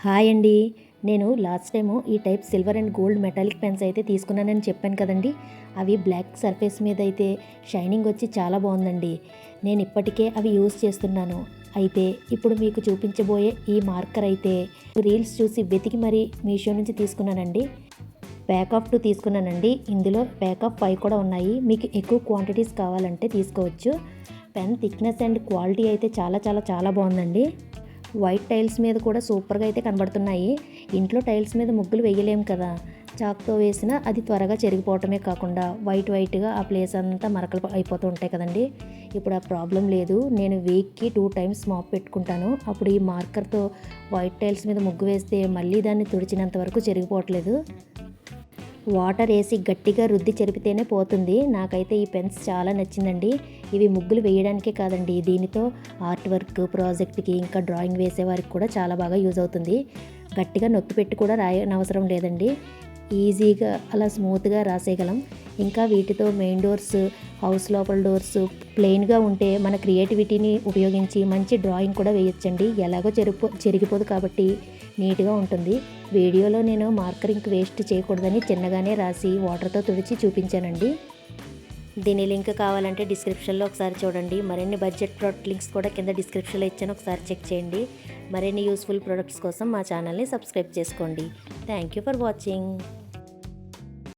Hi అండి. నేను last time ఈ type silver and gold metallic pens అయితే తీసుకున్నానని చెప్పాను కదండి. అవి బ్లాక్ సర్ఫేస్ మీద అయితే షైనింగ్ వచ్చి చాలా బాగుందండి. నేను ఇప్పటికే అవి యూజ్ చేస్తున్నాను. అయితే ఇప్పుడు మీకు చూపించబోయే ఈ మార్కర్ అయితే రీల్స్ చూసి వెతికి మరీ మీషో నుంచి తీసుకున్నానండి. ప్యాక్ ఆఫ్ 2 తీసుకున్నానండి. ఇందులో ప్యాక్ ఆఫ్ 5 కూడా ఉన్నాయి. మీకు ఎక్కువ క్వాంటిటీస్ కావాలంటే తీసుకోవచ్చు. పెన్ థిక్నెస్ అండ్ క్వాలిటీ అయితే చాలా బాగుందండి. వైట్ టైల్స్ మీద కూడా సూపర్గా అయితే కనబడుతున్నాయి. ఇంట్లో టైల్స్ మీద ముగ్గులు వేయలేము కదా, చాక్తో వేసినా అది త్వరగా చెరిగిపోవటమే కాకుండా వైట్గా ఆ ప్లేస్ అంతా మరకలు అయిపోతూ ఉంటాయి కదండి. ఇప్పుడు ఆ ప్రాబ్లం లేదు. నేను వీక్కి 2 టైమ్స్ మాప్ పెట్టుకుంటాను. అప్పుడు ఈ మార్కర్తో వైట్ టైల్స్ మీద ముగ్గు వేస్తే మళ్ళీ దాన్ని తుడిచినంత వరకు చెరిగిపోవట్లేదు. వాటర్ వేసి గట్టిగా రుద్ది చెరిపితేనే పోతుంది. నాకైతే ఈ పెన్స్ చాలా నచ్చిందండి. ఇవి ముగ్గులు వేయడానికే కాదండి, దీనితో ఆర్ట్ వర్క్ ప్రాజెక్ట్కి ఇంకా డ్రాయింగ్ వేసేవారికి కూడా చాలా బాగా యూజ్ అవుతుంది. గట్టిగా నొక్కి పెట్టి కూడా రాయనవసరం లేదండి. ఈజీగా అలా స్మూత్గా రాసేయగలం. ఇంకా వీటితో మెయిన్ డోర్స్, హౌస్ లోపల డోర్స్ ప్లెయిన్గా ఉంటే మన క్రియేటివిటీని ఉపయోగించి మంచి డ్రాయింగ్ కూడా వేయొచ్చండి. ఎలాగో చెరిగిపోదు కాబట్టి నీట్గా ఉంటుంది. వీడియోలో నేను మార్కర్ ఇంక్ వేస్ట్ చేయకూడదని చిన్నగానే రాసి వాటర్తో తుడిచి చూపించానండి. దీని లింక్ కావాలంటే డిస్క్రిప్షన్లో ఒకసారి చూడండి. మరిన్ని బడ్జెట్ ప్రోడక్ట్ లింక్స్ కూడా కింద డిస్క్రిప్షన్లో ఇచ్చాను, ఒకసారి చెక్ చేయండి. మరిన్ని యూస్ఫుల్ ప్రొడక్ట్స్ కోసం మా ఛానల్ని సబ్స్క్రైబ్ చేసుకోండి. Thank you for watching.